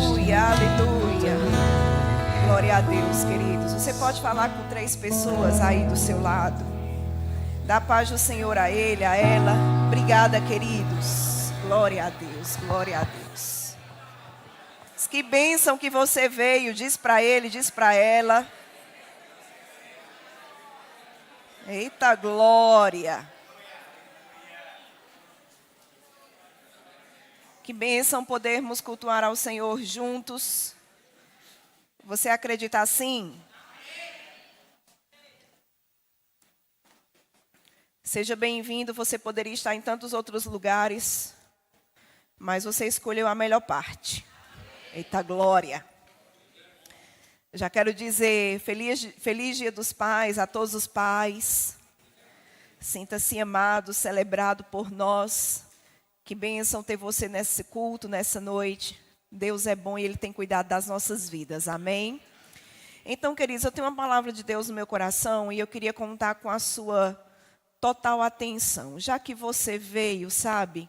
Aleluia, aleluia. Glória a Deus, queridos. Você pode falar com 3 pessoas aí do seu lado. Dá a paz do Senhor a ele, a ela. Obrigada, queridos. Glória a Deus, glória a Deus. Que bênção que você veio. Diz para ele, diz para ela. Eita glória. Que bênção podermos cultuar ao Senhor juntos. Você acredita assim? Seja bem-vindo. Você poderia estar em tantos outros lugares, mas você escolheu a melhor parte. Eita glória. Já quero dizer feliz Dia dos Pais a todos os pais. Sinta-se amado, celebrado por nós. Que bênção ter você nesse culto, nessa noite. Deus é bom e Ele tem cuidado das nossas vidas. Amém? Então, queridos, eu tenho uma palavra de Deus no meu coração e eu queria contar com a sua total atenção. Já que você veio, sabe?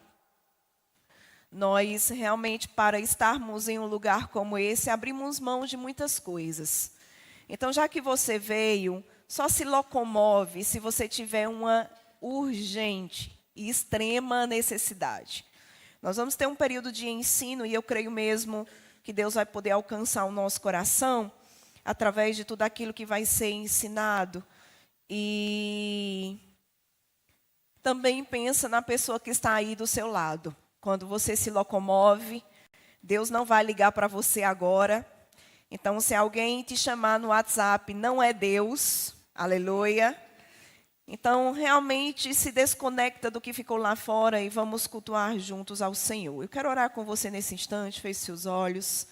Nós realmente, para estarmos em um lugar como esse, abrimos mão de muitas coisas. Então, já que você veio, só se locomove se você tiver uma urgente e extrema necessidade. Nós vamos ter um período de ensino e eu creio mesmo que Deus vai poder alcançar o nosso coração através de tudo aquilo que vai ser ensinado. E também pensa na pessoa que está aí do seu lado. Quando você se locomove, Deus não vai ligar para você agora. Então, se alguém te chamar no WhatsApp, não é Deus. Aleluia. Então, realmente se desconecta do que ficou lá fora e vamos cultuar juntos ao Senhor. Eu quero orar com você nesse instante, feche seus olhos.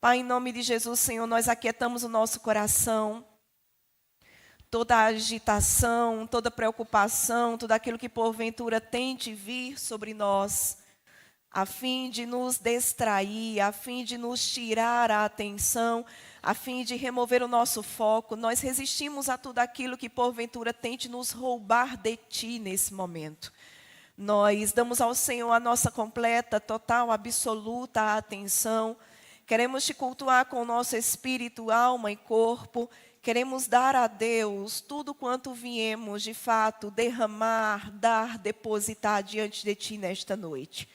Pai, em nome de Jesus, Senhor, nós aquietamos o nosso coração. Toda agitação, toda preocupação, tudo aquilo que porventura tente vir sobre nós, a fim de nos distrair, a fim de nos tirar a atenção, a fim de remover o nosso foco, nós resistimos a tudo aquilo que porventura tente nos roubar de Ti nesse momento. Nós damos ao Senhor a nossa completa, total, absoluta atenção. Queremos Te cultuar com o nosso espírito, alma e corpo. Queremos dar a Deus tudo quanto viemos, de fato, derramar, dar, depositar diante de Ti nesta noite.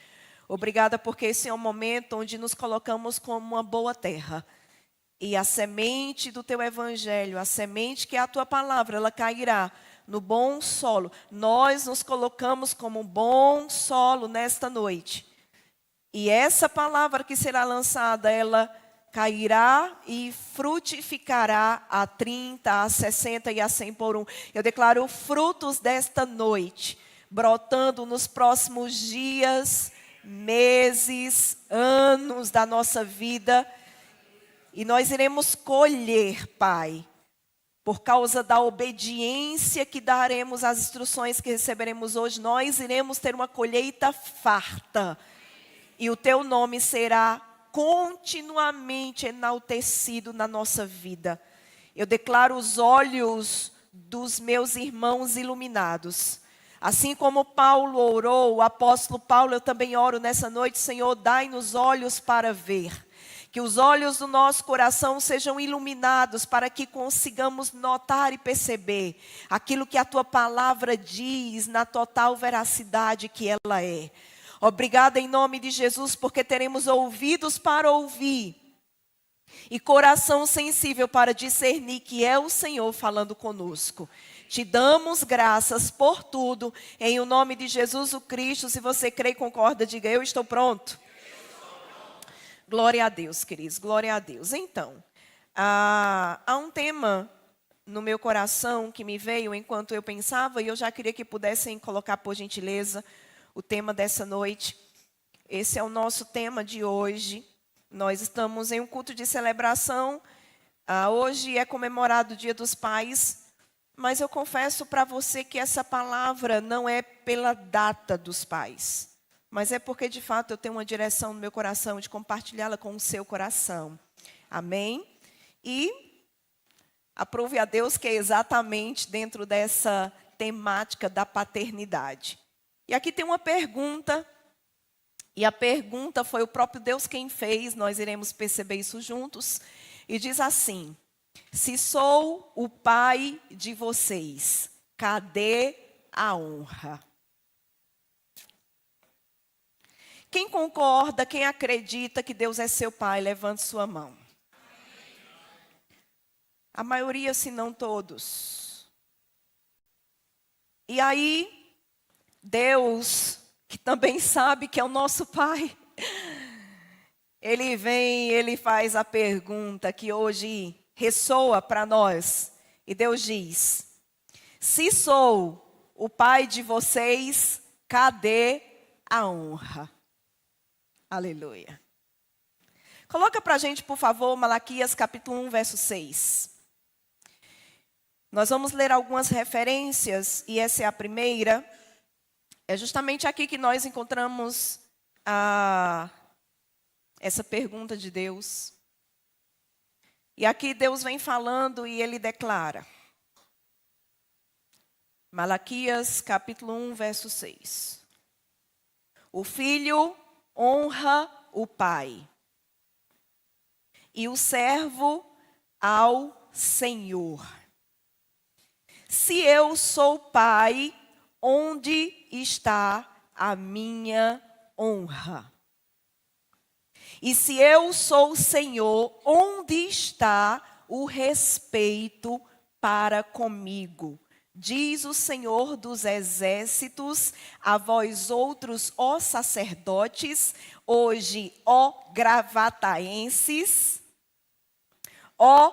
Obrigada porque esse é um momento onde nos colocamos como uma boa terra. E a semente do Teu Evangelho, a semente que é a Tua palavra, ela cairá no bom solo. Nós nos colocamos como um bom solo nesta noite. E essa palavra que será lançada, ela cairá e frutificará a 30, a 60 e a 100 por um. Eu declaro frutos desta noite, brotando nos próximos dias, meses, anos da nossa vida. E nós iremos colher, Pai, por causa da obediência que daremos às instruções que receberemos hoje. Nós iremos ter uma colheita farta. E o Teu nome será continuamente enaltecido na nossa vida. Eu declaro os olhos dos meus irmãos iluminados. Assim como Paulo orou, o apóstolo Paulo, eu também oro nessa noite, Senhor, dai-nos olhos para ver. Que os olhos do nosso coração sejam iluminados para que consigamos notar e perceber aquilo que a Tua palavra diz na total veracidade que ela é. Obrigada em nome de Jesus, porque teremos ouvidos para ouvir e coração sensível para discernir que é o Senhor falando conosco. Te damos graças por tudo, em o nome de Jesus o Cristo. Se você crê e concorda, diga: eu estou pronto. Glória a Deus, queridos, glória a Deus. Então, há um tema no meu coração que me veio enquanto eu pensava, e eu já queria que pudessem colocar, por gentileza, o tema dessa noite. Esse é o nosso tema de hoje. Nós estamos em um culto de celebração. Hoje é comemorado o Dia dos Pais, mas eu confesso para você que essa palavra não é pela data dos pais, mas é porque, de fato, eu tenho uma direção no meu coração de compartilhá-la com o seu coração. Amém? E aprove a Deus que é exatamente dentro dessa temática da paternidade. E aqui tem uma pergunta E a pergunta foi o próprio Deus quem fez, nós iremos perceber isso juntos. E diz assim: se sou o pai de vocês, cadê a honra? Quem concorda, quem acredita que Deus é seu pai, levante sua mão. A maioria, se não todos. E aí, Deus, que também sabe que é o nosso pai, ele vem, ele faz a pergunta que hoje ressoa para nós. E Deus diz: se sou o pai de vocês, cadê a honra? Aleluia. Coloca para a gente, por favor, Malaquias capítulo 1, verso 6. Nós vamos ler algumas referências, e essa é a primeira. É justamente aqui que nós encontramos essa pergunta de Deus. E aqui Deus vem falando e ele declara. Malaquias capítulo 1, verso 6. O filho honra o pai, e o servo ao Senhor. Se eu sou pai, onde está a minha honra? E se eu sou Senhor, onde está o respeito para comigo? Diz o Senhor dos exércitos, a vós outros, ó sacerdotes, hoje, ó gravataenses, ó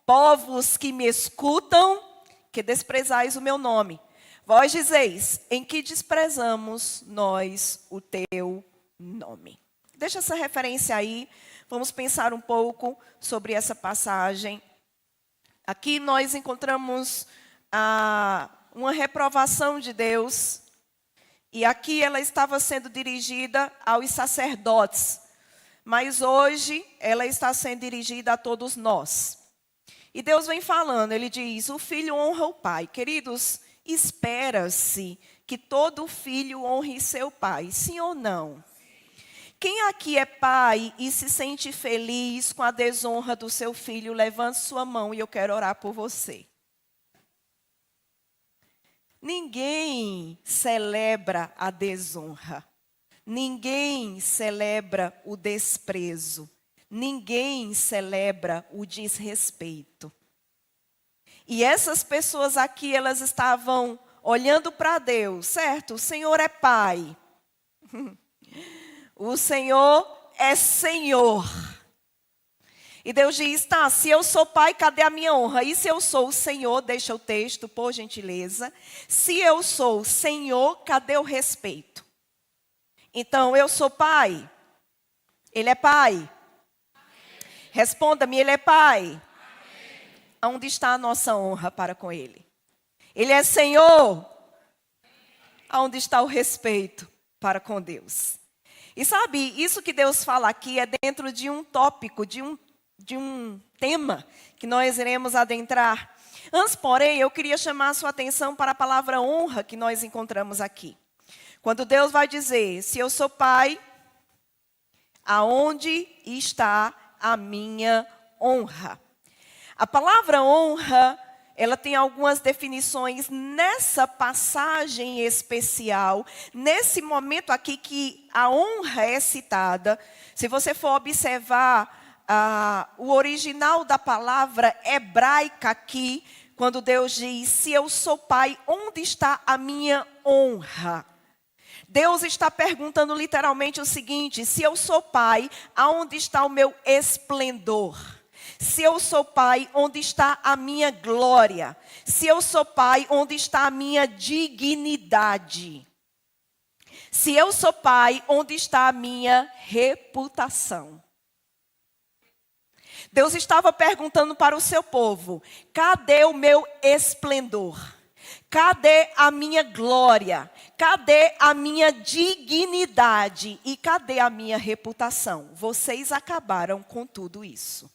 povos que me escutam, que desprezais o meu nome. Vós dizeis, em que desprezamos nós o teu nome? Deixa essa referência aí, vamos pensar um pouco sobre essa passagem. Aqui nós encontramos uma reprovação de Deus, e aqui ela estava sendo dirigida aos sacerdotes, mas hoje ela está sendo dirigida a todos nós. E Deus vem falando, ele diz, o filho honra o pai. Queridos, espera-se que todo filho honre seu pai, sim ou não? Quem aqui é pai e se sente feliz com a desonra do seu filho, levante sua mão e eu quero orar por você. Ninguém celebra a desonra. Ninguém celebra o desprezo. Ninguém celebra o desrespeito. E essas pessoas aqui, elas estavam olhando para Deus, certo? O Senhor é pai. O Senhor é Senhor. E Deus diz, tá, se eu sou pai, cadê a minha honra? E se eu sou o Senhor, deixa o texto, por gentileza. Se eu sou o Senhor, cadê o respeito? Então, eu sou pai. Ele é pai. Responda-me, ele é pai. Onde está a nossa honra para com ele? Ele é Senhor. Onde está o respeito para com Deus? E sabe, isso que Deus fala aqui é dentro de um tópico, de um tema que nós iremos adentrar. Antes, porém, eu queria chamar a sua atenção para a palavra honra que nós encontramos aqui. Quando Deus vai dizer, se eu sou pai, aonde está a minha honra? A palavra honra, ela tem algumas definições nessa passagem especial, nesse momento aqui que a honra é citada. Se você for observar o original da palavra hebraica aqui, quando Deus diz, se eu sou pai, onde está a minha honra? Deus está perguntando literalmente o seguinte, se eu sou pai, aonde está o meu esplendor? Se eu sou pai, onde está a minha glória? Se eu sou pai, onde está a minha dignidade? Se eu sou pai, onde está a minha reputação? Deus estava perguntando para o seu povo, cadê o meu esplendor? Cadê a minha glória? Cadê a minha dignidade? E cadê a minha reputação? Vocês acabaram com tudo isso.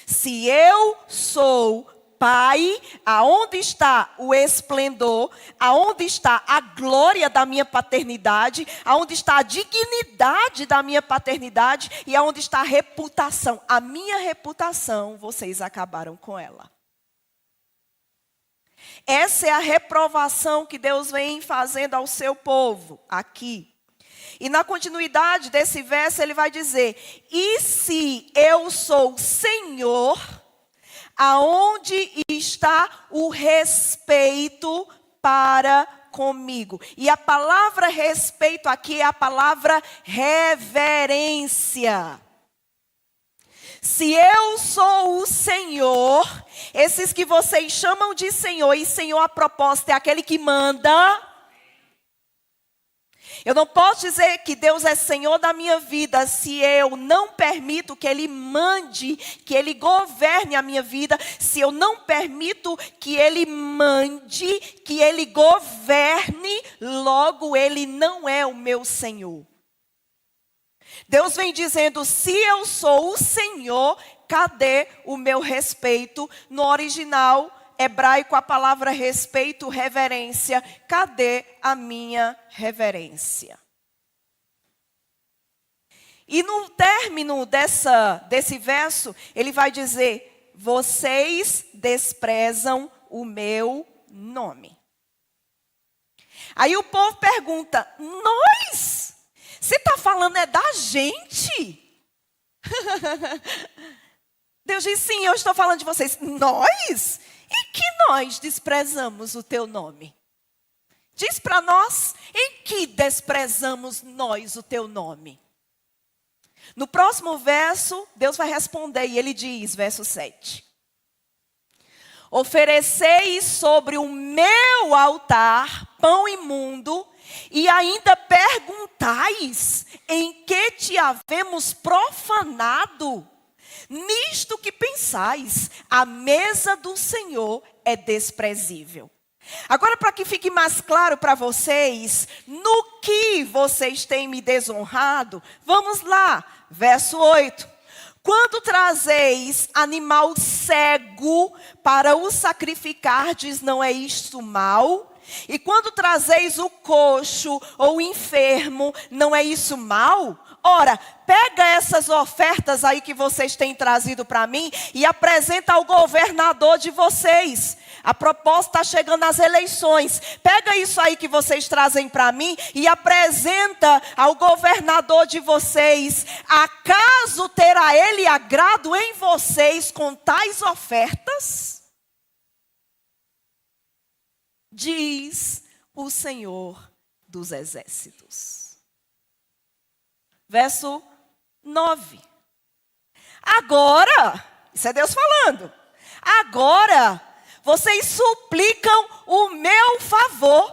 Se eu sou Pai, aonde está o esplendor, aonde está a glória da minha paternidade, aonde está a dignidade da minha paternidade e aonde está a reputação. A minha reputação, vocês acabaram com ela. Essa é a reprovação que Deus vem fazendo ao seu povo aqui. E na continuidade desse verso ele vai dizer: e se eu sou Senhor, aonde está o respeito para comigo? E a palavra respeito aqui é a palavra reverência. Se eu sou o Senhor, esses que vocês chamam de Senhor, e Senhor a proposta é aquele que manda. Eu não posso dizer que Deus é Senhor da minha vida se eu não permito que Ele mande, que Ele governe a minha vida, se eu não permito que Ele mande, que Ele governe, logo Ele não é o meu Senhor. Deus vem dizendo, se eu sou o Senhor, cadê o meu respeito? No original hebraico, a palavra respeito, reverência. Cadê a minha reverência? E no término desse verso, ele vai dizer, vocês desprezam o meu nome. Aí o povo pergunta, nós? Você está falando é da gente? Deus diz, sim, eu estou falando de vocês. Nós? E que nós desprezamos o teu nome? Diz para nós, em que desprezamos nós o teu nome? No próximo verso, Deus vai responder e ele diz, verso 7. Ofereceis sobre o meu altar pão imundo e ainda perguntais em que te havemos profanado? Nisto que pensais, a mesa do Senhor é desprezível. Agora, para que fique mais claro para vocês, no que vocês têm me desonrado, vamos lá, verso 8. Quando trazeis animal cego para o sacrificardes, não é isto mal? E quando trazeis o coxo ou o enfermo, não é isso mal? Ora, pega essas ofertas aí que vocês têm trazido para mim e apresenta ao governador de vocês. A proposta está chegando às eleições. Pega isso aí que vocês trazem para mim e apresenta ao governador de vocês. Acaso terá ele agrado em vocês com tais ofertas? Diz o Senhor dos Exércitos. Verso 9. Agora, isso é Deus falando. Agora, vocês suplicam o meu favor,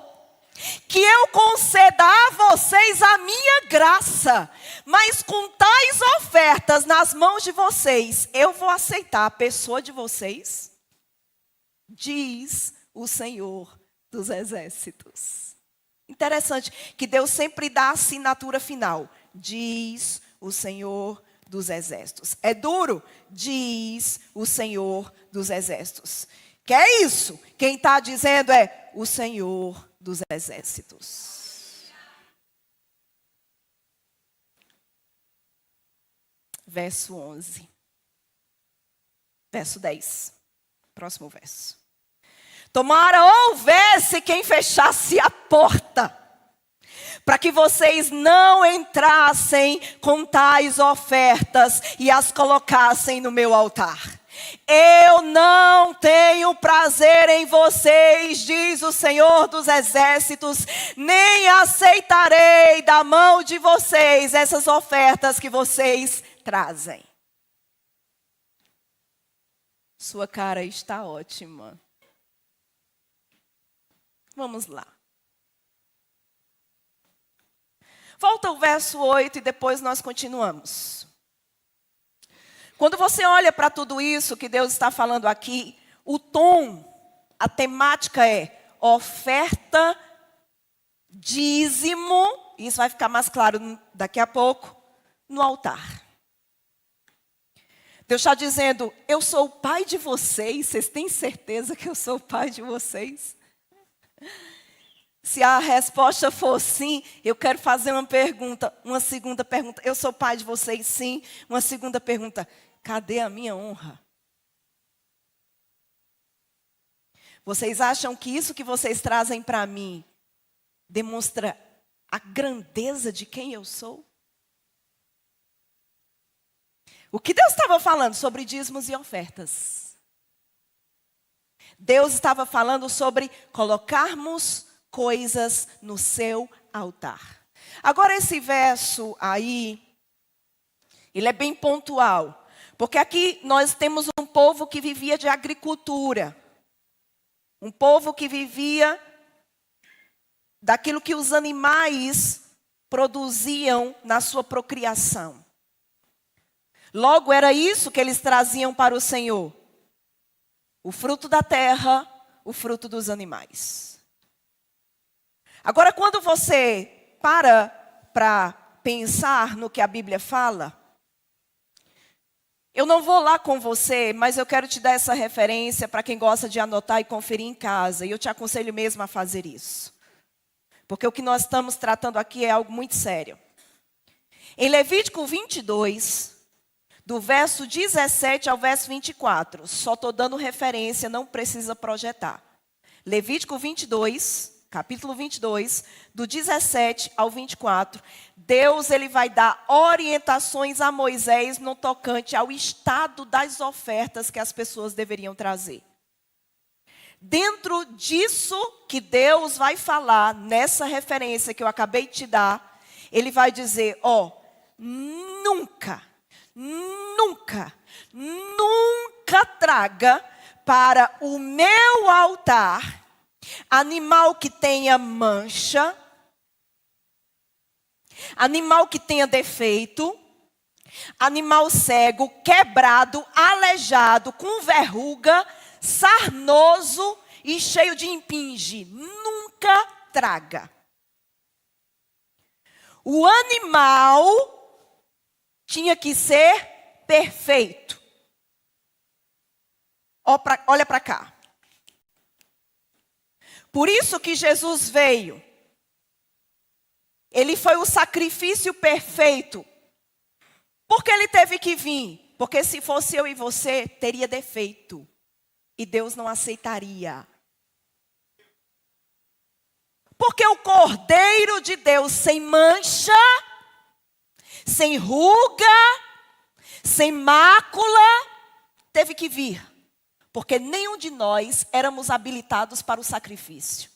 que eu conceda a vocês a minha graça. Mas com tais ofertas nas mãos de vocês, eu vou aceitar a pessoa de vocês? Diz o Senhor dos Exércitos. Interessante que Deus sempre dá a assinatura final. Diz o Senhor dos Exércitos. É duro? Diz o Senhor dos Exércitos. Que é isso? Quem está dizendo é o Senhor dos Exércitos. Verso 11. Verso 10. Próximo verso. Tomara houvesse quem fechasse a porta, para que vocês não entrassem com tais ofertas e as colocassem no meu altar. Eu não tenho prazer em vocês, diz o Senhor dos Exércitos, nem aceitarei da mão de vocês essas ofertas que vocês trazem. Sua cara está ótima. Vamos lá. Volta ao verso 8 e depois nós continuamos. Quando você olha para tudo isso que Deus está falando aqui, o tom, a temática é oferta, dízimo, isso vai ficar mais claro daqui a pouco, no altar. Deus está dizendo, eu sou o pai de vocês. Vocês têm certeza que eu sou o pai de vocês? Se a resposta for sim, eu quero fazer uma pergunta, uma segunda pergunta. Eu sou pai de vocês, sim. Uma segunda pergunta, cadê a minha honra? Vocês acham que isso que vocês trazem para mim demonstra a grandeza de quem eu sou? O que Deus estava falando sobre dízimos e ofertas? Deus estava falando sobre colocarmos coisas no seu altar. Agora esse verso aí, ele é bem pontual. Porque aqui nós temos um povo que vivia de agricultura. Um povo que vivia daquilo que os animais produziam na sua procriação. Logo, era isso que eles traziam para o Senhor. O fruto da terra, o fruto dos animais. Agora, quando você para pensar no que a Bíblia fala, eu não vou lá com você, mas eu quero te dar essa referência para quem gosta de anotar e conferir em casa. E eu te aconselho mesmo a fazer isso. Porque o que nós estamos tratando aqui é algo muito sério. Em Levítico 22, do verso 17 ao verso 24. Só estou dando referência, não precisa projetar. Levítico 22, capítulo 22, do 17 ao 24. Deus ele vai dar orientações a Moisés no tocante ao estado das ofertas que as pessoas deveriam trazer. Dentro disso que Deus vai falar, nessa referência que eu acabei de te dar, ele vai dizer, nunca traga para o meu altar animal que tenha mancha, animal que tenha defeito, animal cego, quebrado, aleijado, com verruga, sarnoso e cheio de impinge. Nunca traga. O animal tinha que ser perfeito. Olha para cá. Por isso que Jesus veio. Ele foi o sacrifício perfeito. Por que ele teve que vir? Porque se fosse eu e você, teria defeito. E Deus não aceitaria. Porque o Cordeiro de Deus sem mancha, sem ruga, sem mácula, teve que vir. Porque nenhum de nós éramos habilitados para o sacrifício.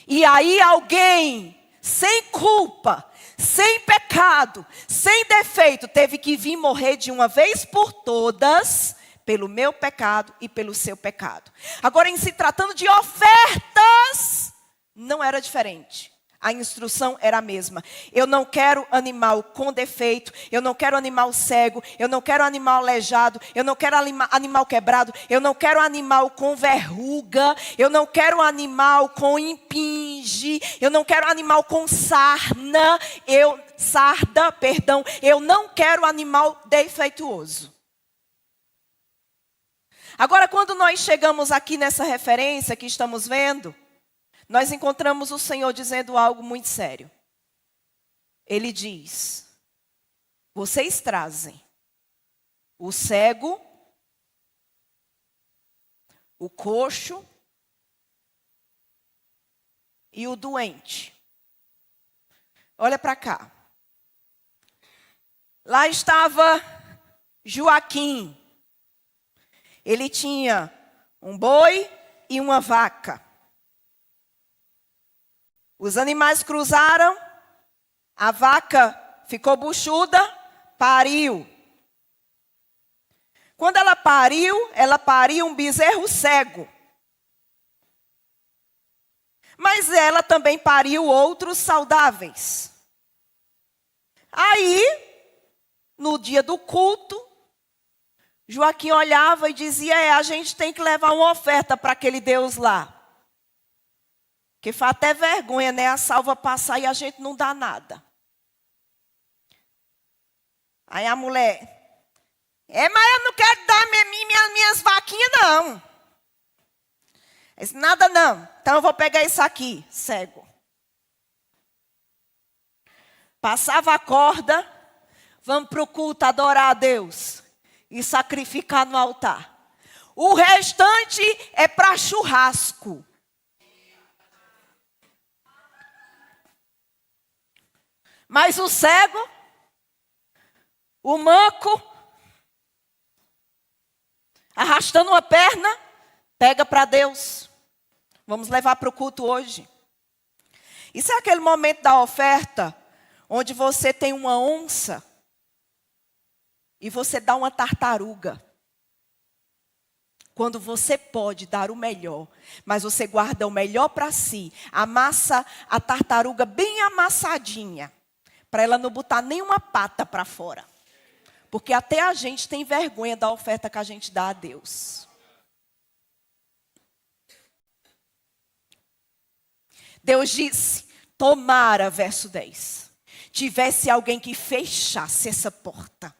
E aí alguém sem culpa, sem pecado, sem defeito, teve que vir morrer de uma vez por todas, pelo meu pecado e pelo seu pecado. Agora, em se tratando de ofertas, não era diferente. A instrução era a mesma. Eu não quero animal com defeito, eu não quero animal cego, eu não quero animal aleijado, eu não quero animal quebrado, eu não quero animal com verruga, eu não quero animal com impinge, eu não quero animal com sarda, eu não quero animal defeituoso. Agora, quando nós chegamos aqui nessa referência que estamos vendo, nós encontramos o Senhor dizendo algo muito sério. Ele diz, vocês trazem o cego, o coxo e o doente. Olha para cá. Lá estava Joaquim. Ele tinha um boi e uma vaca. Os animais cruzaram, a vaca ficou buchuda, pariu. Quando ela pariu um bezerro cego. Mas ela também pariu outros saudáveis. Aí, no dia do culto, Joaquim olhava e dizia, a gente tem que levar uma oferta para aquele Deus lá. Que faz até vergonha, né? A salva passar e a gente não dá nada. Aí a mulher, mas eu não quero dar minhas vaquinhas, não. Eu disse, nada não. Então eu vou pegar isso aqui, cego. Passava a corda, vamos para o culto adorar a Deus e sacrificar no altar. O restante é para churrasco. Mas o cego, o manco, arrastando uma perna, pega para Deus. Vamos levar para o culto hoje. Isso é aquele momento da oferta, onde você tem uma onça e você dá uma tartaruga. Quando você pode dar o melhor, mas você guarda o melhor para si, amassa a tartaruga bem amassadinha, para ela não botar nenhuma pata para fora. Porque até a gente tem vergonha da oferta que a gente dá a Deus. Deus disse, tomara, verso 10, tivesse alguém que fechasse essa porta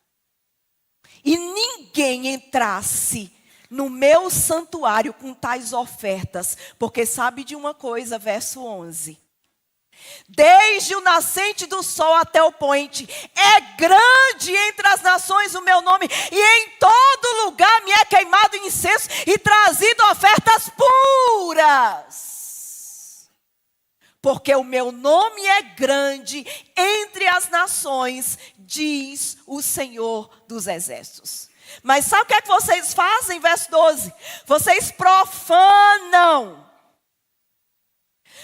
e ninguém entrasse no meu santuário com tais ofertas, porque sabe de uma coisa, verso 11, desde o nascente do sol até o poente, é grande entre as nações o meu nome, e em todo lugar me é queimado incenso e trazido ofertas puras. Porque o meu nome é grande entre as nações, diz o Senhor dos Exércitos. Mas sabe o que é que vocês fazem? Verso 12. Vocês profanam.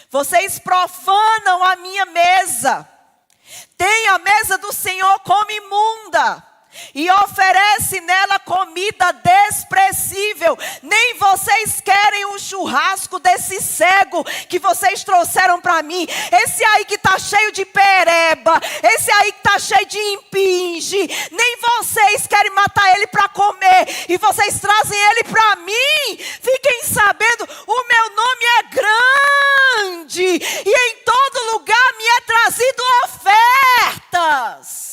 Vocês profanam a minha mesa. Tem a mesa do Senhor como imunda. E oferece nela comida desprezível. Nem vocês querem um churrasco desse cego que vocês trouxeram para mim. Esse aí que está cheio de pereba. Esse aí que está cheio de impinge. Nem vocês querem matar ele para comer. E vocês trazem ele para mim. Fiquem sabendo, o meu nome é grande. E em todo lugar me é trazido ofertas.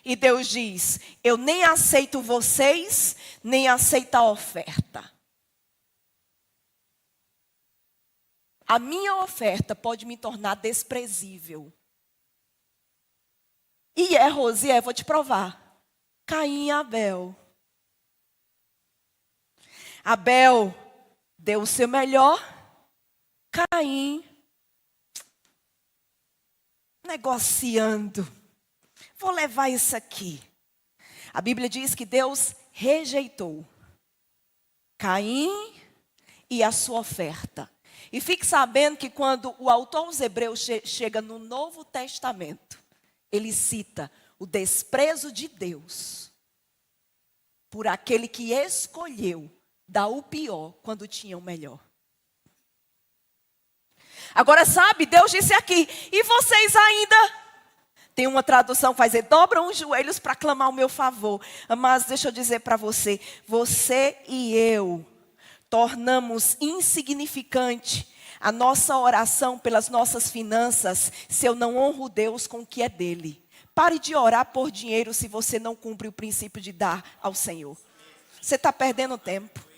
E Deus diz, eu nem aceito vocês, nem aceito a oferta. A minha oferta pode me tornar desprezível. E Rosié, vou te provar. Caim e Abel. Abel deu o seu melhor. Caim, negociando. Vou levar isso aqui. A Bíblia diz que Deus rejeitou Caim e a sua oferta. E fique sabendo que quando o autor aos Hebreus chega no Novo Testamento, ele cita o desprezo de Deus por aquele que escolheu dar o pior quando tinha o melhor. Agora sabe, Deus disse aqui, e vocês ainda... Tem uma tradução que vai dizer, dobram os joelhos para clamar o meu favor. Mas deixa eu dizer para você, você e eu tornamos insignificante a nossa oração pelas nossas finanças se eu não honro Deus com o que é dele. Pare de orar por dinheiro se você não cumpre o princípio de dar ao Senhor. Você está perdendo tempo.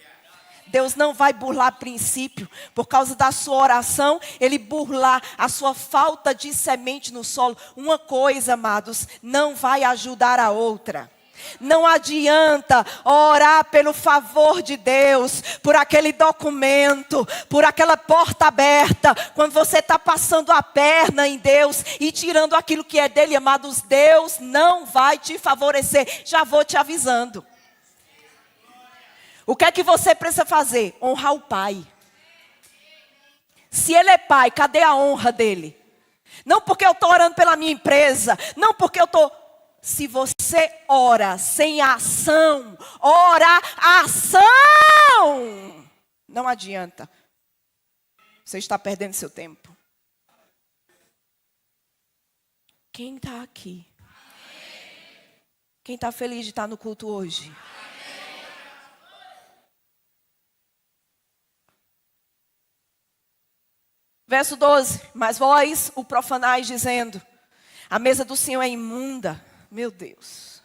Deus não vai burlar princípio. Por causa da sua oração, Ele burlar a sua falta de semente no solo. Uma coisa, amados, não vai ajudar a outra. Não adianta orar pelo favor de Deus, por aquele documento, por aquela porta aberta, quando você está passando a perna em Deus e tirando aquilo que é dele, amados, Deus não vai te favorecer. Já vou te avisando. O que é que você precisa fazer? Honrar o pai. Se ele é pai, cadê a honra dele? Não porque eu estou orando pela minha empresa. Não porque eu estou... Se você ora sem ação, ação! Não adianta. Você está perdendo seu tempo. Quem está aqui? Quem está feliz de estar no culto hoje? Verso 12, mas vós o profanais dizendo, A mesa do Senhor é imunda. Meu Deus.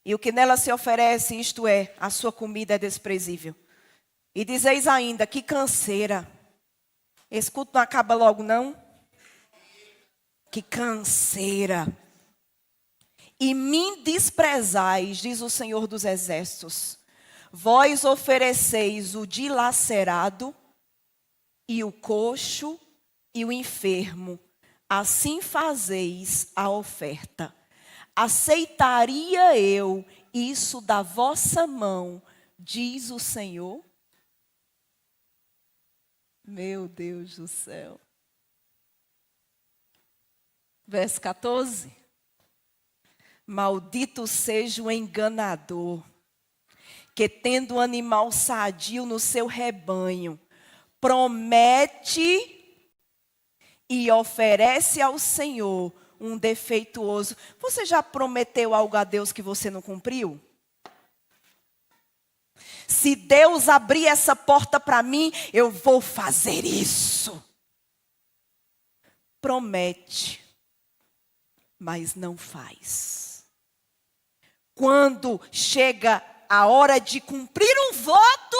E o que nela se oferece, isto é, a sua comida é desprezível. E dizeis ainda, que canseira. Esse culto não acaba logo, não? Que canseira. E me desprezais, diz o Senhor dos Exércitos. Vós ofereceis o dilacerado e o coxo e o enfermo. Assim fazeis a oferta. Aceitaria eu isso da vossa mão, diz o Senhor? Meu Deus do céu. Verso 14. Maldito seja o enganador, que tendo um animal sadio no seu rebanho, promete e oferece ao Senhor um defeituoso. Você já prometeu algo a Deus que você não cumpriu? Se Deus abrir essa porta para mim, eu vou fazer isso. Promete, mas não faz. Quando chega a hora de cumprir um voto,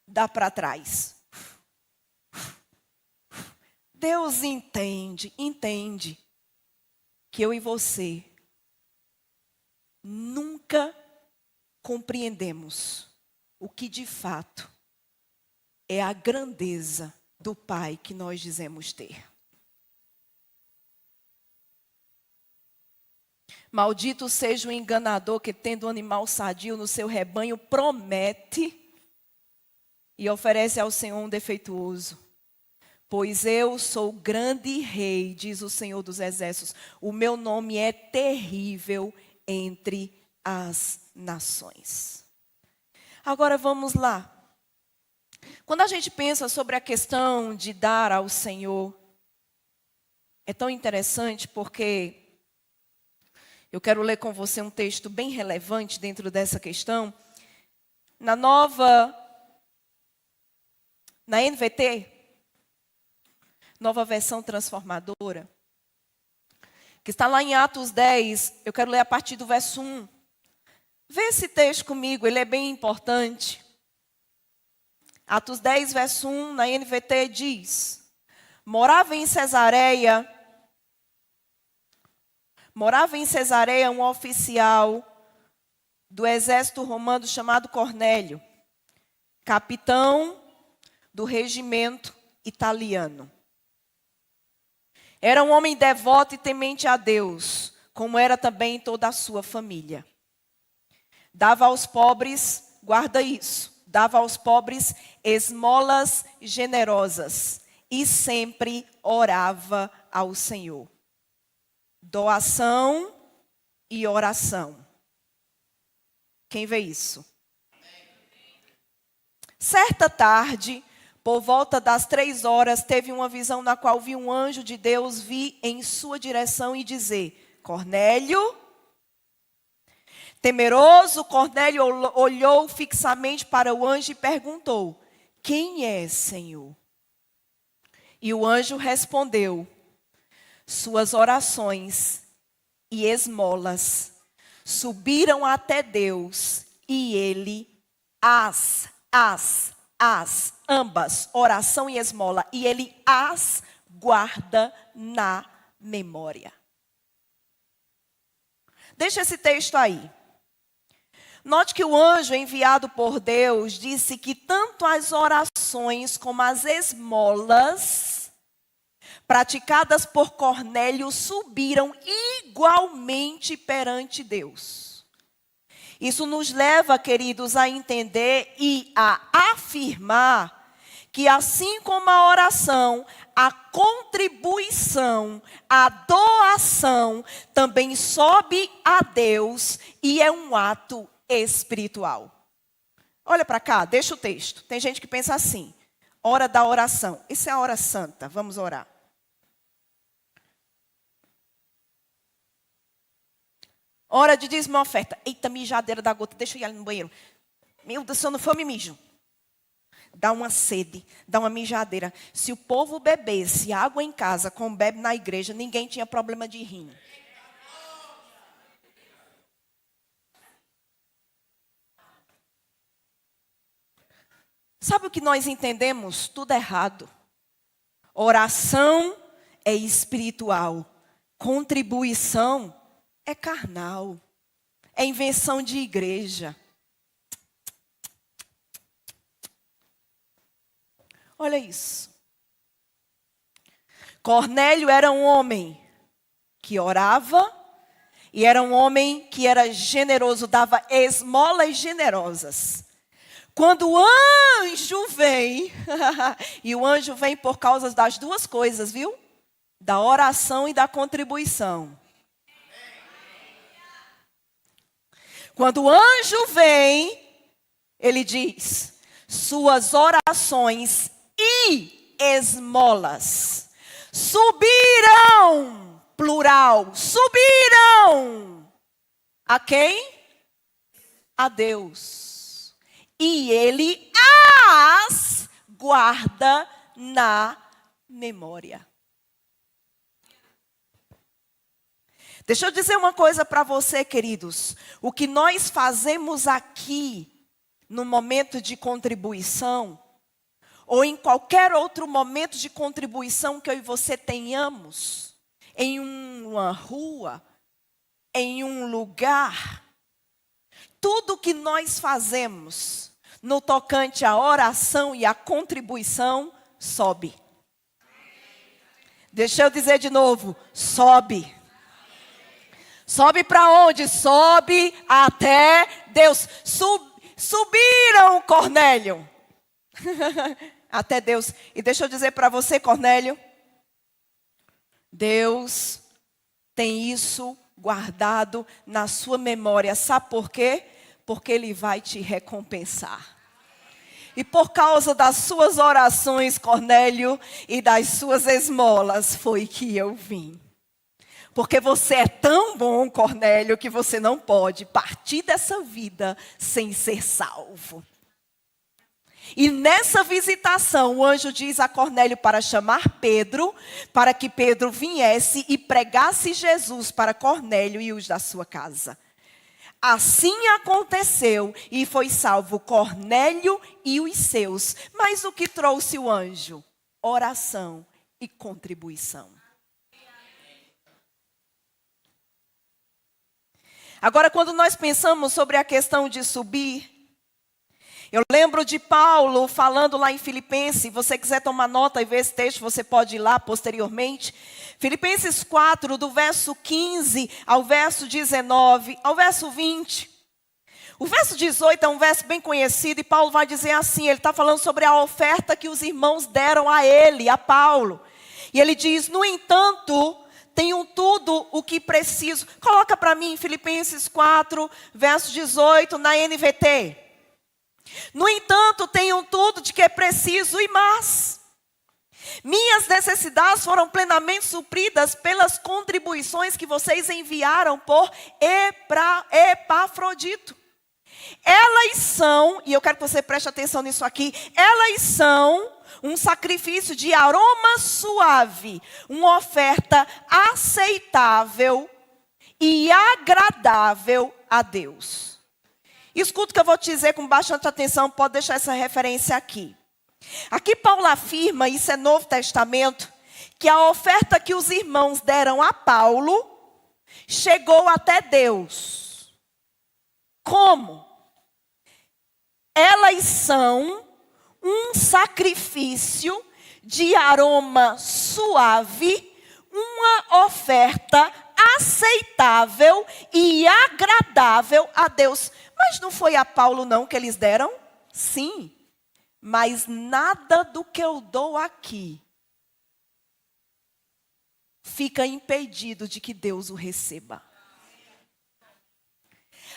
dá para trás. Deus entende que eu e você nunca compreendemos o que de fato é a grandeza do Pai que nós dizemos ter. Maldito seja o enganador que, tendo um animal sadio no seu rebanho, promete e oferece ao Senhor um defeituoso. Pois eu sou grande rei, diz o Senhor dos Exércitos. O meu nome é terrível entre as nações. Agora vamos lá. Quando a gente pensa sobre a questão de dar ao Senhor, é tão interessante porque eu quero ler com você um texto bem relevante dentro dessa questão. Na NVT, Nova Versão Transformadora, que está lá em Atos 10, eu quero ler a partir do verso 1. Vê esse texto comigo, ele é bem importante. Atos 10, verso 1, na NVT diz: Morava em Cesareia um oficial do exército romano chamado Cornélio, capitão do regimento italiano. Era um homem devoto e temente a Deus, como era também toda a sua família. Dava aos pobres, guarda isso, dava aos pobres esmolas generosas e sempre orava ao Senhor. Doação e oração. Quem vê isso? Certa tarde, por volta das 3 horas, teve uma visão na qual viu um anjo de Deus vir em sua direção e dizer: Cornélio. Temeroso, Cornélio olhou fixamente para o anjo e perguntou: Quem é, Senhor? E o anjo respondeu: Suas orações e esmolas subiram até Deus e Ele ambas, oração e esmola, e Ele as guarda na memória. Deixa esse texto aí. Note que o anjo enviado por Deus disse que tanto as orações como as esmolas praticadas por Cornélio subiram igualmente perante Deus. Isso nos leva, queridos, a entender e a afirmar que assim como a oração, a contribuição, a doação também sobe a Deus e é um ato espiritual. Olha para cá, deixa o texto. Tem gente que pensa assim: hora da oração. Isso é a hora santa, vamos orar. Hora de dízimo e oferta. Eita, mijadeira da gota, deixa eu ir ali no banheiro. Meu Deus, se eu não for, me mijo. dá uma sede, dá uma mijadeira. Se o povo bebesse água em casa, como bebe na igreja, ninguém tinha problema de rim. Sabe o que nós entendemos? Tudo errado. Oração é espiritual. Contribuição é carnal. É invenção de igreja. Olha isso. Cornélio era um homem que orava e era um homem que era generoso, dava esmolas generosas. Quando o anjo vem, e o anjo vem por causa das duas coisas, viu? Da oração e da contribuição. Quando o anjo vem, ele diz: suas orações e esmolas subirão, plural, subirão. A quem? A Deus. E Ele as guarda na memória. Deixa eu dizer uma coisa para você, queridos. O que nós fazemos aqui, no momento de contribuição, ou em qualquer outro momento de contribuição que eu e você tenhamos, em uma rua, em um lugar, tudo que nós fazemos no tocante à oração e à contribuição, sobe. Deixa eu dizer de novo, sobe. Sobe para onde? Sobe até Deus. Subiram, Cornélio. Até Deus. E deixa eu dizer para você, Cornélio. Deus tem isso guardado na sua memória. Sabe por quê? Porque Ele vai te recompensar. E por causa das suas orações, Cornélio, e das suas esmolas, foi que eu vim. Porque você é tão bom, Cornélio, que você não pode partir dessa vida sem ser salvo. E nessa visitação, o anjo diz a Cornélio para chamar Pedro, para que Pedro viesse e pregasse Jesus para Cornélio e os da sua casa. Assim aconteceu e foi salvo Cornélio e os seus. Mas o que trouxe o anjo? Oração e contribuição. Agora, quando nós pensamos sobre a questão de subir, eu lembro de Paulo falando lá em Filipenses. Se você quiser tomar nota e ver esse texto, você pode ir lá posteriormente. Filipenses 4, do verso 15 ao verso 19, ao verso 20. O verso 18 é um verso bem conhecido e Paulo vai dizer assim, ele está falando sobre a oferta que os irmãos deram a ele, a Paulo. E ele diz, no entanto, tenho tudo o que preciso. Coloca para mim Filipenses 4, verso 18, na NVT. No entanto, tenho tudo de que é preciso e mais. Minhas necessidades foram plenamente supridas pelas contribuições que vocês enviaram por Epafrodito. Elas são, e eu quero que você preste atenção nisso aqui, elas são um sacrifício de aroma suave, uma oferta aceitável e agradável a Deus. Escuta o que eu vou te dizer com bastante atenção, pode deixar essa referência aqui. Aqui Paulo afirma, isso é Novo Testamento, que a oferta que os irmãos deram a Paulo chegou até Deus. Como? Elas são um sacrifício de aroma suave, uma oferta aceitável e agradável a Deus. Mas não foi a Paulo não que eles deram? Sim, mas nada do que eu dou aqui fica impedido de que Deus o receba.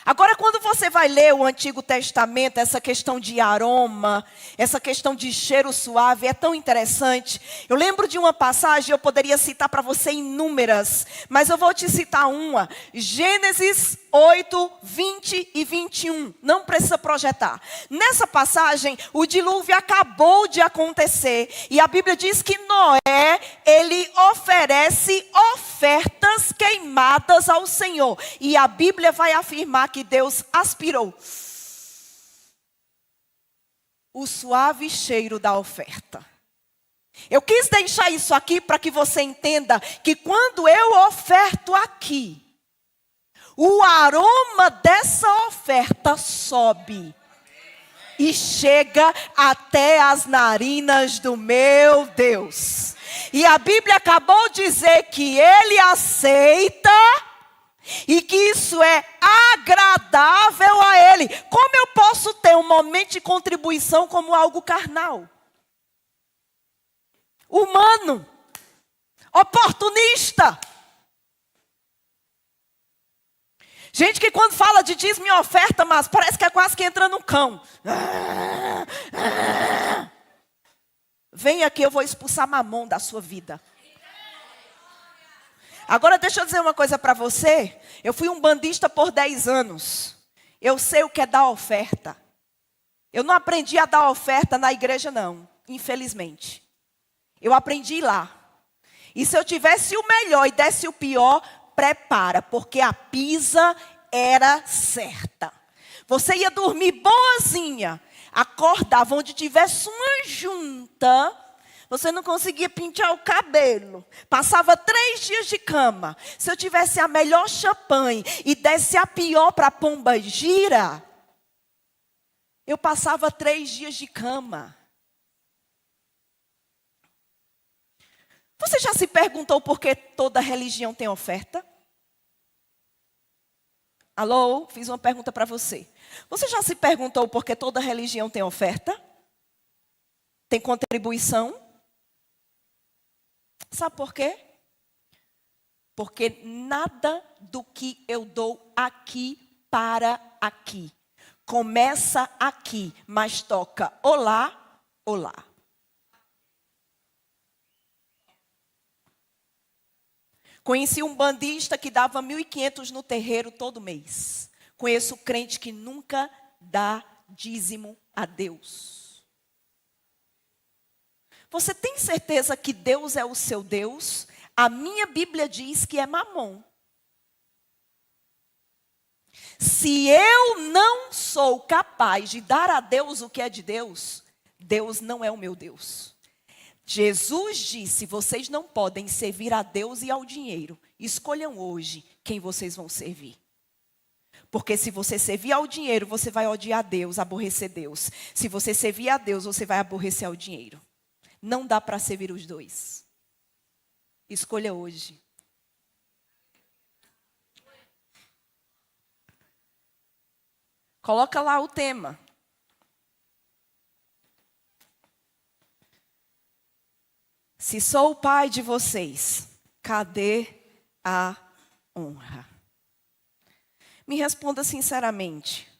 Agora, quando você vai ler o Antigo Testamento, essa questão de aroma, essa questão de cheiro suave, é tão interessante. Eu lembro de uma passagem, eu poderia citar para você inúmeras, mas eu vou te citar uma. Gênesis 8, 20 e 21. Não precisa projetar. Nessa passagem, o dilúvio acabou de acontecer. E a Bíblia diz que Noé, ele oferece ofertas queimadas ao Senhor. E a Bíblia vai afirmar que Deus aspirou o suave cheiro da oferta. Eu quis deixar isso aqui para que você entenda que quando eu oferto aqui, o aroma dessa oferta sobe e chega até as narinas do meu Deus. E a Bíblia acabou de dizer que Ele aceita e que isso é agradável a Ele. Como eu posso ter um momento de contribuição como algo carnal? Humano, oportunista. Gente que quando fala de dízimo e oferta, mas parece que é quase que entra no cão. Vem aqui, eu vou expulsar mamão da sua vida. Agora deixa eu dizer uma coisa para você. Eu fui um bandista por 10 anos. Eu sei o que é dar oferta. Eu não aprendi a dar oferta na igreja não, infelizmente. Eu aprendi lá. E se eu tivesse o melhor e desse o pior, prepara, porque a pisa era certa. Você ia dormir boazinha, acordava onde tivesse uma junta, você não conseguia pentear o cabelo. Passava 3 dias de cama. Se eu tivesse a melhor champanhe e desse a pior para a pomba gira, eu passava 3 dias de cama. Você já se perguntou por que toda religião tem oferta? Alô? Fiz uma pergunta para você. Você já se perguntou por que toda religião tem oferta? Tem contribuição? Sabe por quê? Porque nada do que eu dou aqui para aqui. Começa aqui, mas toca olá, olá. Conheci um bandista que dava 1.500 no terreiro todo mês. Conheço crente que nunca dá dízimo a Deus. Você tem certeza que Deus é o seu Deus? A minha Bíblia diz que é Mamon. Se eu não sou capaz de dar a Deus o que é de Deus, Deus não é o meu Deus. Jesus disse, vocês não podem servir a Deus e ao dinheiro. Escolham hoje quem vocês vão servir. Porque se você servir ao dinheiro, você vai odiar Deus, aborrecer Deus. Se você servir a Deus, você vai aborrecer ao dinheiro. Não dá para servir os dois. Escolha hoje. Coloca lá o tema. Se sou o pai de vocês, cadê a honra? Me responda sinceramente.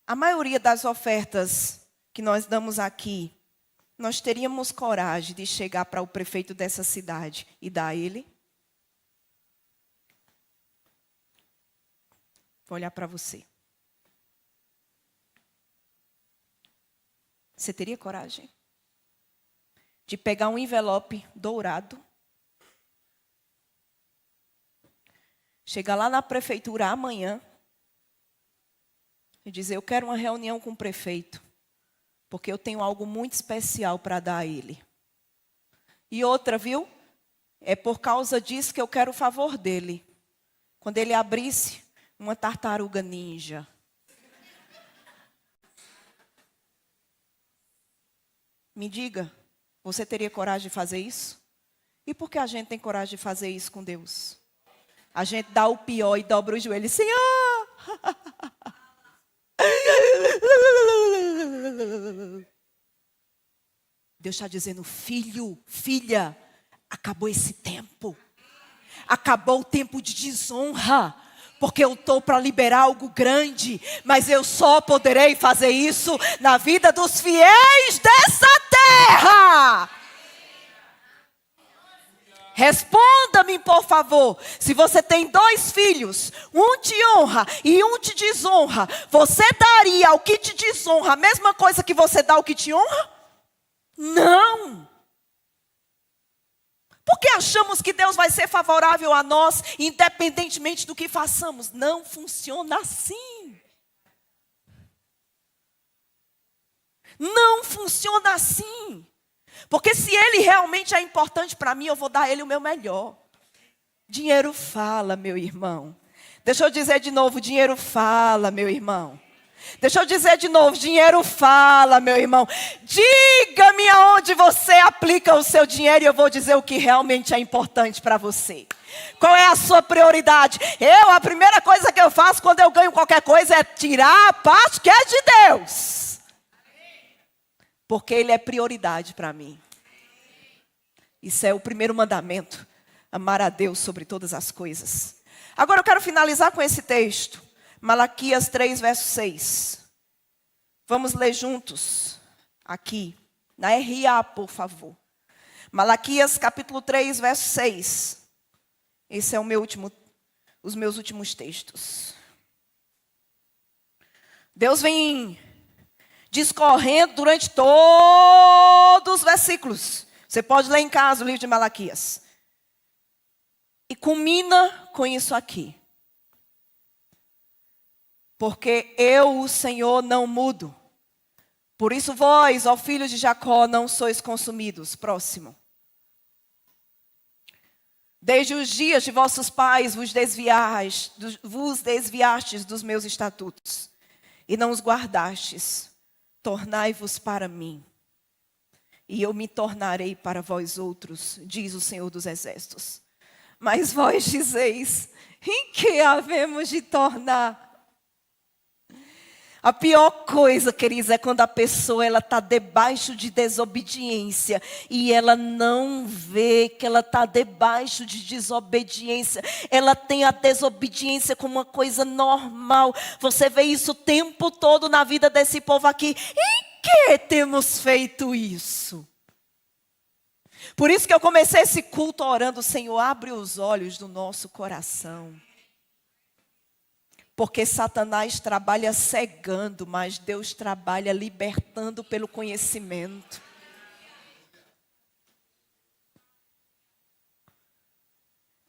A maioria das ofertas que nós damos aqui, nós teríamos coragem de chegar para o prefeito dessa cidade e dar a ele? Vou olhar para você. Você teria coragem de pegar um envelope dourado, chegar lá na prefeitura amanhã e dizer, eu quero uma reunião com o prefeito, porque eu tenho algo muito especial para dar a ele. E outra, viu? É por causa disso que eu quero o favor dele. Quando ele abrisse uma tartaruga ninja. Me diga, você teria coragem de fazer isso? E por que a gente tem coragem de fazer isso com Deus? A gente dá o pior e dobra o joelho. Senhor! Deus está dizendo, filho, filha, acabou esse tempo. Acabou o tempo de desonra. Porque eu estou para liberar algo grande, mas eu só poderei fazer isso na vida dos fiéis dessa terra. Responda-me, por favor. Se você tem 2 filhos, um te honra e um te desonra, você daria ao que te desonra a mesma coisa que você dá ao que te honra? Não. Porque achamos que Deus vai ser favorável a nós, independentemente do que façamos. Não funciona assim. Não funciona assim. Porque se Ele realmente é importante para mim, eu vou dar a Ele o meu melhor. Dinheiro fala, meu irmão. Deixa eu dizer de novo, dinheiro fala, meu irmão. Deixa eu dizer de novo, dinheiro fala, meu irmão. Diga-me aonde você aplica o seu dinheiro e eu vou dizer o que realmente é importante para você. Qual é a sua prioridade? A primeira coisa que eu faço quando eu ganho qualquer coisa é tirar a parte que é de Deus. Porque Ele é prioridade para mim. Isso é o primeiro mandamento. Amar a Deus sobre todas as coisas. Agora eu quero finalizar com esse texto. Malaquias 3, verso 6. Vamos ler juntos aqui, na RA, por favor. Malaquias capítulo 3, verso 6. Esse é os meus últimos textos. Deus vem discorrendo durante todos os versículos. Você pode ler em casa o livro de Malaquias. E culmina com isso aqui. Porque eu, o Senhor, não mudo. Por isso vós, ó filhos de Jacó, não sois consumidos. Próximo. Desde os dias de vossos pais vos desviastes dos meus estatutos. E não os guardastes. Tornai-vos para mim. E eu me tornarei para vós outros, diz o Senhor dos Exércitos. Mas vós dizeis, em que havemos de tornar? A pior coisa, queridos, é quando a pessoa está debaixo de desobediência e ela não vê que ela está debaixo de desobediência. Ela tem a desobediência como uma coisa normal. Você vê isso o tempo todo na vida desse povo aqui. Em que temos feito isso? Por isso que eu comecei esse culto orando, Senhor, abre os olhos do nosso coração. Porque Satanás trabalha cegando, mas Deus trabalha libertando pelo conhecimento.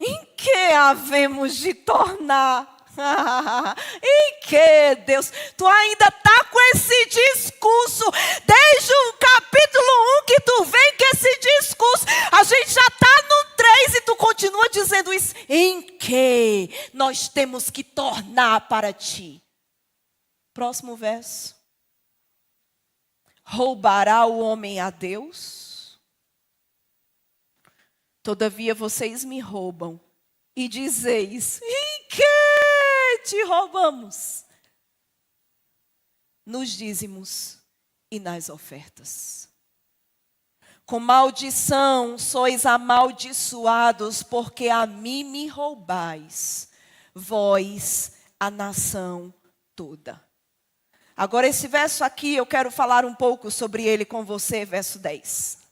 Em que havemos de tornar? Em que, Deus? Tu ainda está com esse discurso. Desde o capítulo 1 que tu vem com esse discurso. A gente já está no 3 e tu continua dizendo isso. Em que nós temos que tornar para ti? Próximo verso. Roubará o homem a Deus? Todavia vocês me roubam. E dizeis, em que te roubamos? Nos dízimos e nas ofertas. Com maldição sois amaldiçoados, porque a mim me roubais, vós, a nação toda. Agora esse verso aqui, eu quero falar um pouco sobre ele com você, verso 10.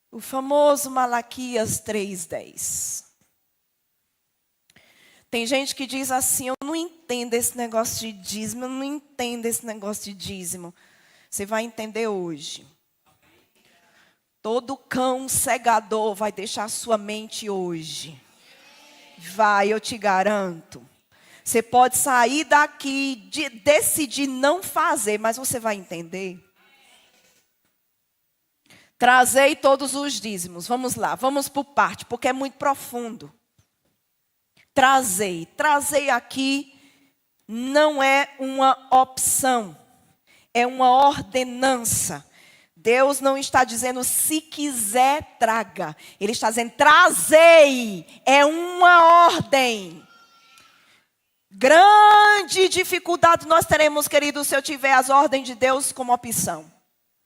O famoso Malaquias 3:10. Tem gente que diz assim, eu não entendo esse negócio de dízimo, eu não entendo esse negócio de dízimo. Você vai entender hoje. Todo cão cegador vai deixar sua mente hoje. Vai, eu te garanto. Você pode sair daqui e decidir não fazer, mas você vai entender. Trazei todos os dízimos. Vamos lá, vamos por parte, porque é muito profundo. Trazei. Trazei aqui não é uma opção, é uma ordenança. Deus não está dizendo se quiser traga. Ele está dizendo trazei. É uma ordem. Grande dificuldade nós teremos, queridos, se eu tiver as ordens de Deus como opção.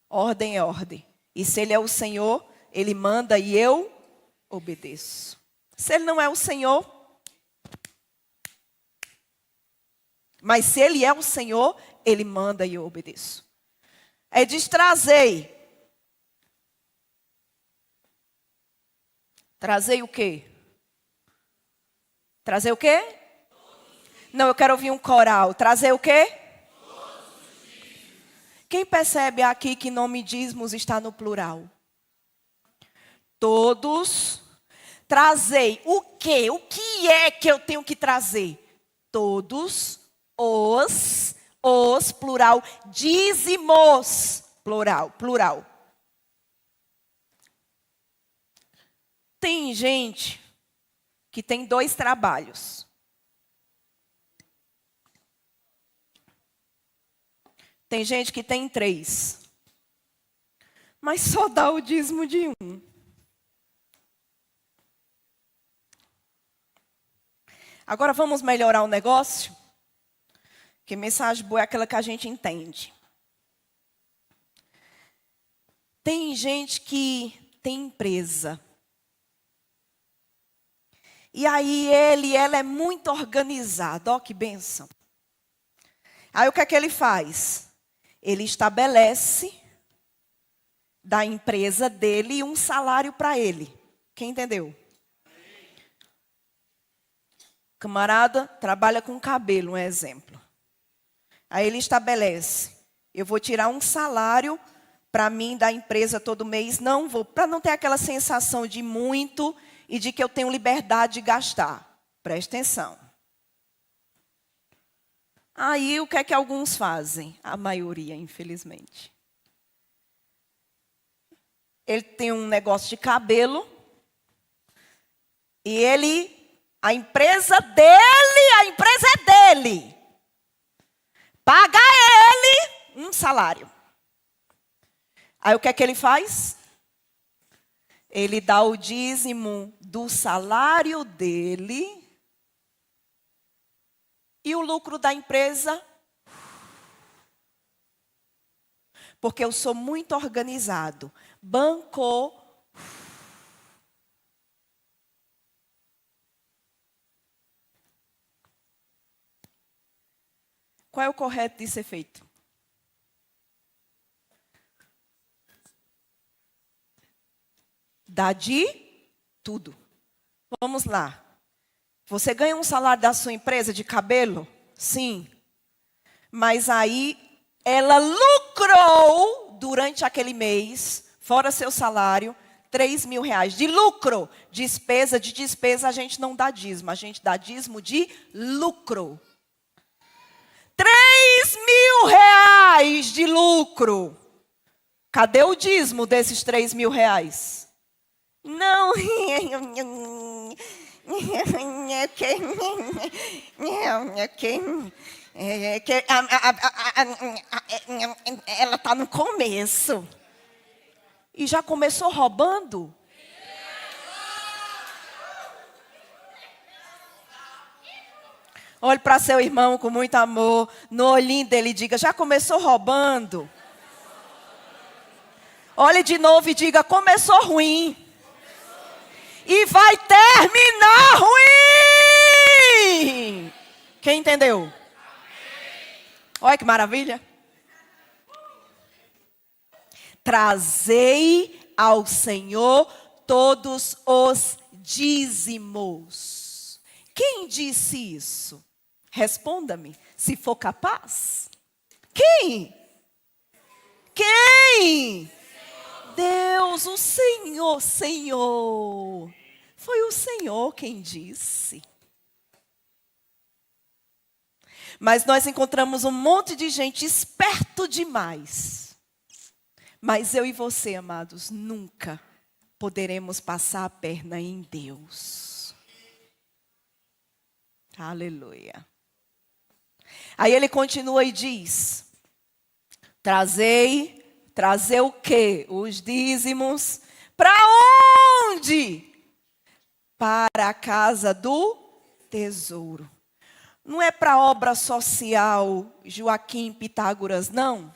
Ordem é ordem. E se Ele é o Senhor, Ele manda e eu obedeço. Se ele não é o Senhor, mas se ele é o Senhor, ele manda e eu obedeço. Aí diz: trazei. Trazei o quê? Trazer o quê? Não, eu quero ouvir um coral. Trazer o quê? Quem percebe aqui que nome dízimos está no plural? Todos. Trazei o quê? O que é que eu tenho que trazer? Todos os, plural, dízimos, plural. Tem gente que tem 2 trabalhos. Tem gente que tem 3. Mas só dá o dízimo de um. Agora vamos melhorar o negócio? Que mensagem boa é aquela que a gente entende. Tem gente que tem empresa. E aí ela é muito organizada. Ó, que bênção. Aí o que é que ele faz? Ele estabelece da empresa dele um salário para ele. Quem entendeu? Camarada trabalha com cabelo, um exemplo. Aí ele estabelece: eu vou tirar um salário para mim da empresa todo mês. Não vou, para não ter aquela sensação de muito e de que eu tenho liberdade de gastar. Presta atenção. Aí o que é que alguns fazem? A maioria, infelizmente. Ele tem um negócio de cabelo e a empresa é dele. Paga ele um salário. Aí o que é que ele faz? Ele dá o dízimo do salário dele e o lucro da empresa. Porque eu sou muito organizado. Bancou. Qual é o correto de ser feito? Dá de tudo. Vamos lá. Você ganha um salário da sua empresa de cabelo? Sim. Mas aí ela lucrou durante aquele mês, fora seu salário, 3 mil reais de lucro. De despesa a gente não dá dízimo, a gente dá dízimo de lucro. 3 mil reais de lucro. Cadê o dízimo desses 3 mil reais? Não. Ela está no começo. E já começou roubando? Olhe para seu irmão com muito amor. No olhinho dele diga: já começou roubando? Olhe de novo e diga: começou ruim. E vai terminar ruim. Quem entendeu? Olha que maravilha. Trazei ao Senhor todos os dízimos. Quem disse isso? Responda-me, se for capaz. Quem? Deus, o Senhor. Foi o Senhor quem disse. Mas nós encontramos um monte de gente esperto demais. Mas eu e você, amados, nunca poderemos passar a perna em Deus. Aleluia. Aí ele continua e diz: trazer o quê? Os dízimos. Para onde? Para a casa do tesouro. Não é para obra social Joaquim Pitágoras, não.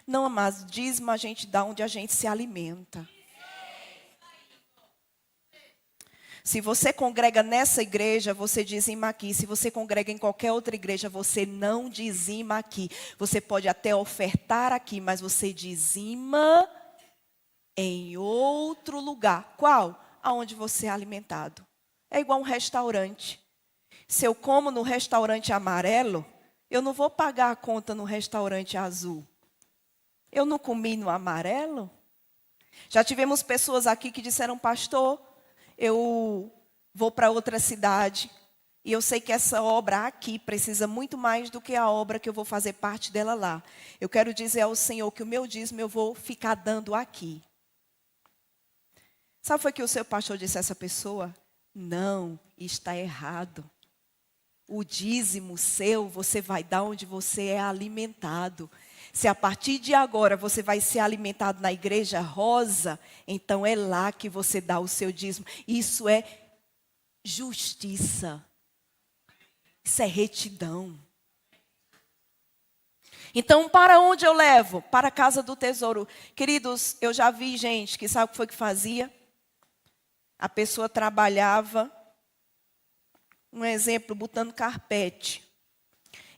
Não, mas dízimo a gente dá onde a gente se alimenta. Se você congrega nessa igreja, você dizima aqui. Se você congrega em qualquer outra igreja, você não dizima aqui. Você pode até ofertar aqui, mas você dizima em outro lugar. Qual? Aonde você é alimentado. É igual um restaurante. Se eu como no restaurante amarelo, eu não vou pagar a conta no restaurante azul. Eu não comi no amarelo? Já tivemos pessoas aqui que disseram, pastor, eu vou para outra cidade e eu sei que essa obra aqui precisa muito mais do que a obra que eu vou fazer parte dela lá. Eu quero dizer ao Senhor que o meu dízimo eu vou ficar dando aqui. Sabe foi que o seu pastor disse a essa pessoa? Não, está errado. O dízimo seu, você vai dar onde você é alimentado. Se a partir de agora você vai ser alimentado na igreja rosa, então é lá que você dá o seu dízimo. Isso é justiça. Isso é retidão. Então, para onde eu levo? Para a casa do tesouro. Queridos, eu já vi gente que sabe o que foi que fazia? A pessoa trabalhava, um exemplo, botando carpete.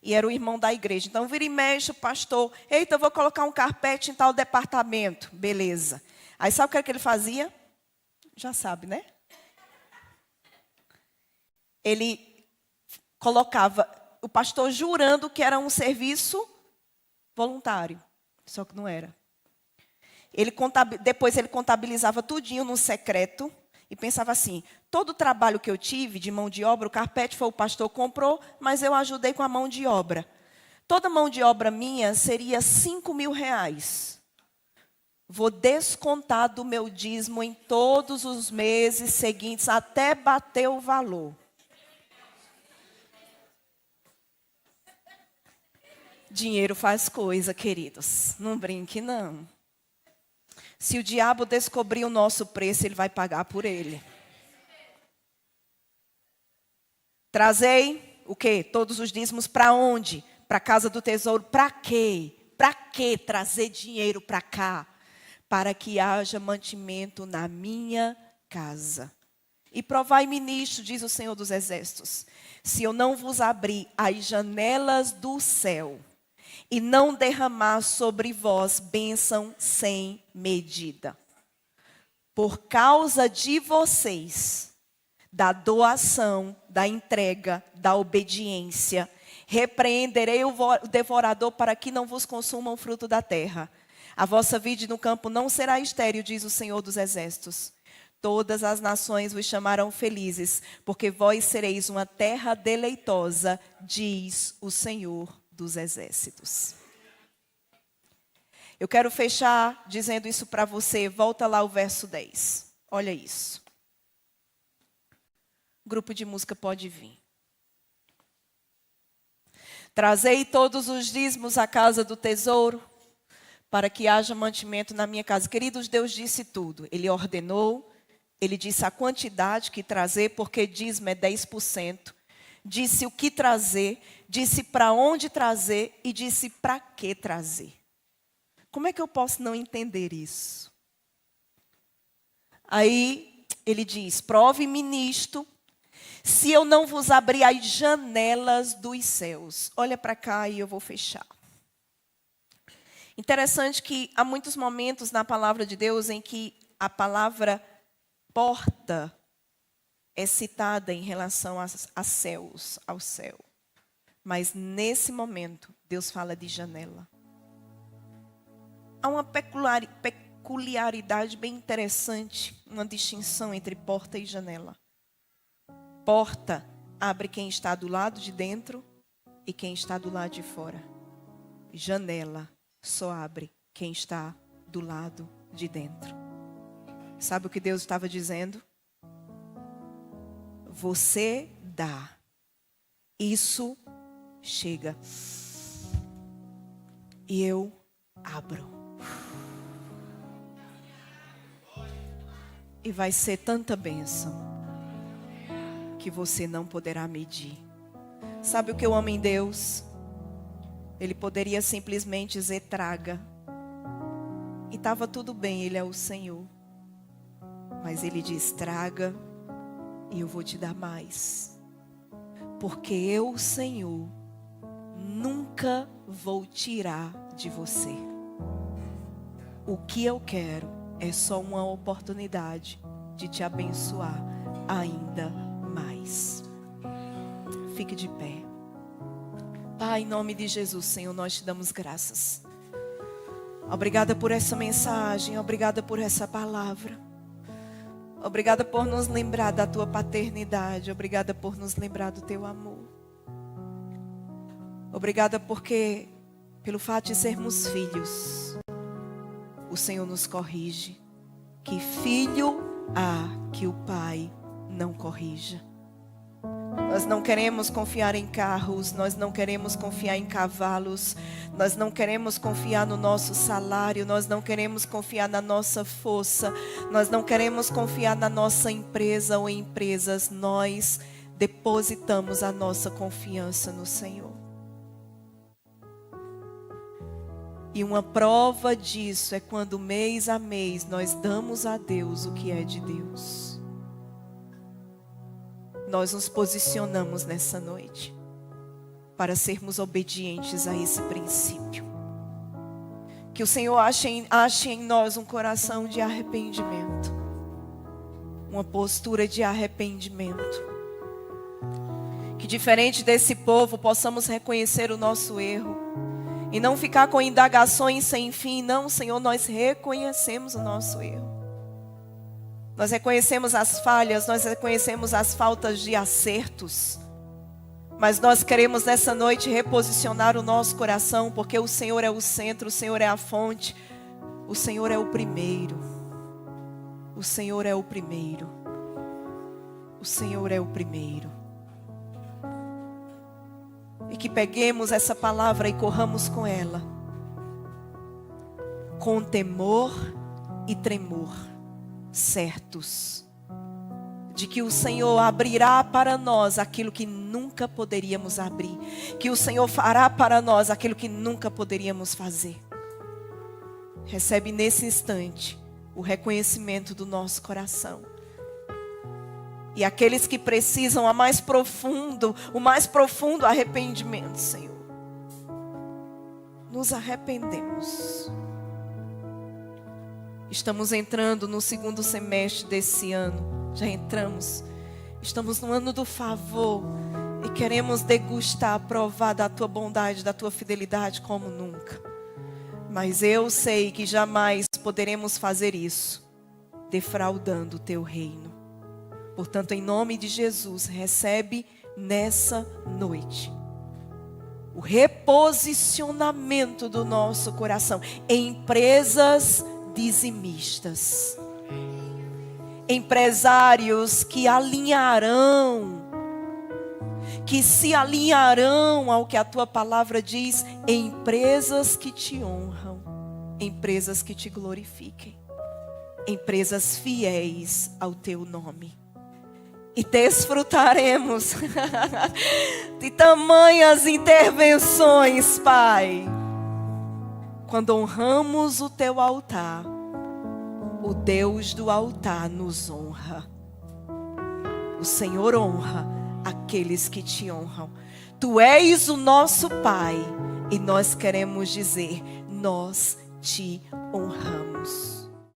E era o irmão da igreja. Então, vira e mexe, o pastor. Eita, eu vou colocar um carpete em tal departamento. Beleza. Aí, sabe o que ele fazia? Já sabe, né? Ele colocava o pastor jurando que era um serviço voluntário. Só que não era. Depois ele contabilizava tudinho no secreto. E pensava assim, todo o trabalho que eu tive de mão de obra, o carpete foi o pastor que comprou, mas eu ajudei com a mão de obra. Toda mão de obra minha seria 5.000 reais. Vou descontar do meu dízimo em todos os meses seguintes, até bater o valor. Dinheiro faz coisa, queridos. Não brinque, não. Se o diabo descobrir o nosso preço, ele vai pagar por ele. Trazei o quê? Todos os dízimos para onde? Para a casa do tesouro. Para quê? Para que trazer dinheiro para cá? Para que haja mantimento na minha casa. E provai-me nisto, diz o Senhor dos Exércitos, se eu não vos abrir as janelas do céu e não derramar sobre vós bênção sem medida. Por causa de vocês, da doação, da entrega, da obediência, repreenderei o devorador para que não vos consuma o fruto da terra. A vossa vide no campo não será estéril, diz o Senhor dos Exércitos. Todas as nações vos chamarão felizes, porque vós sereis uma terra deleitosa, diz o Senhor dos Exércitos. Eu quero fechar dizendo isso para você. Volta lá o verso 10. Olha isso. O grupo de música pode vir. Trazei todos os dízimos à casa do tesouro, para que haja mantimento na minha casa. Queridos, Deus disse tudo. Ele ordenou, ele disse a quantidade que trazer, porque dízimo é 10%. Disse o que trazer, disse para onde trazer e disse para que trazer. Como é que eu posso não entender isso? Aí ele diz, prove-me nisto, se eu não vos abrir as janelas dos céus. Olha para cá e eu vou fechar. Interessante que há muitos momentos na palavra de Deus em que a palavra porta é citada em relação a céus, ao céu. Mas nesse momento, Deus fala de janela. Há uma peculiaridade bem interessante, uma distinção entre porta e janela. Porta abre quem está do lado de dentro e quem está do lado de fora. Janela só abre quem está do lado de dentro. Sabe o que Deus estava dizendo? Você dá. Isso chega. E eu abro. E vai ser tanta bênção que você não poderá medir. Sabe o que eu amo em Deus? Ele poderia simplesmente dizer traga. E estava tudo bem, Ele é o Senhor. Mas Ele diz traga e eu vou te dar mais. Porque eu, Senhor, nunca vou tirar de você. O que eu quero é só uma oportunidade de te abençoar ainda mais. Fique de pé. Pai, em nome de Jesus, Senhor, nós te damos graças. Obrigada por essa mensagem, obrigada por essa palavra. Obrigada por nos lembrar da tua paternidade, obrigada por nos lembrar do teu amor. Obrigada porque, pelo fato de sermos filhos, o Senhor nos corrige. Que filho há que o Pai não corrija? Nós não queremos confiar em carros, nós não queremos confiar em cavalos, nós não queremos confiar no nosso salário, nós não queremos confiar na nossa força, nós não queremos confiar na nossa empresa ou em empresas, nós depositamos a nossa confiança no Senhor. E uma prova disso é quando mês a mês nós damos a Deus o que é de Deus. Nós nos posicionamos nessa noite para sermos obedientes a esse princípio. Que o Senhor ache em nós um coração de arrependimento, uma postura de arrependimento. Que diferente desse povo possamos reconhecer o nosso erro e não ficar com indagações sem fim. Não, Senhor, nós reconhecemos o nosso erro. Nós reconhecemos as falhas, nós reconhecemos as faltas de acertos. Mas nós queremos nessa noite reposicionar o nosso coração, porque o Senhor é o centro, o Senhor é a fonte, o Senhor é o primeiro. O Senhor é o primeiro. O Senhor é o primeiro. E que peguemos essa palavra e corramos com ela, com temor e tremor, certos de que o Senhor abrirá para nós aquilo que nunca poderíamos abrir, que o Senhor fará para nós aquilo que nunca poderíamos fazer. Recebe nesse instante o reconhecimento do nosso coração. E aqueles que precisam o mais profundo arrependimento, Senhor, nos arrependemos. Estamos entrando no segundo semestre desse ano. Já entramos. Estamos no ano do favor. E queremos degustar, provar da tua bondade, da tua fidelidade como nunca. Mas eu sei que jamais poderemos fazer isso defraudando o teu reino. Portanto, em nome de Jesus, recebe nessa noite o reposicionamento do nosso coração em empresas dizimistas, empresários que se alinharão ao que a tua palavra diz, empresas que te honram, empresas que te glorifiquem, empresas fiéis ao teu nome. E desfrutaremos de tamanhas intervenções, Pai, quando honramos o teu altar. O Deus do altar nos honra. O Senhor honra aqueles que te honram. Tu és o nosso Pai e nós queremos dizer, nós te honramos.